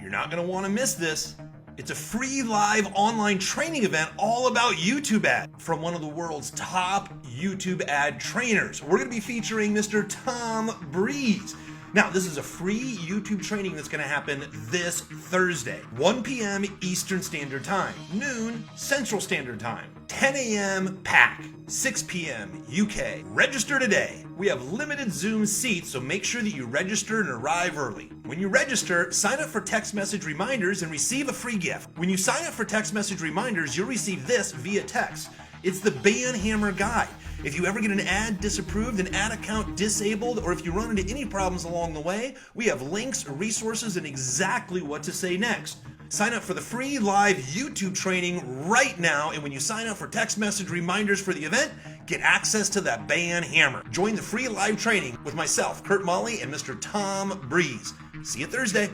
You're not going to want to miss this. It's a free live online training event all about YouTube ads from one of the world's top YouTube ad trainers. We're going to be featuring Mr. Tom Breeze. Now, this is a free YouTube training that's going to happen this Thursday, 1 p.m. Eastern Standard Time, noon Central Standard Time, 10 a.m. PAC, 6 p.m. UK. Register today. We have limited Zoom seats, so make sure that you register and arrive early. When you register, sign up for text message reminders and receive a free gift. When you sign up for text message reminders, you'll receive this via text. It's the Band Hammer Guide. If you ever get an ad disapproved, an ad account disabled, or if you run into any problems along the way, we have links, resources, and exactly what to say next. Sign up for the free live YouTube training right now, and when you sign up for text message reminders for the event, get access to that Band Hammer. Join the free live training with myself, Kurt Molly, and Mr. Tom Breeze. See you Thursday.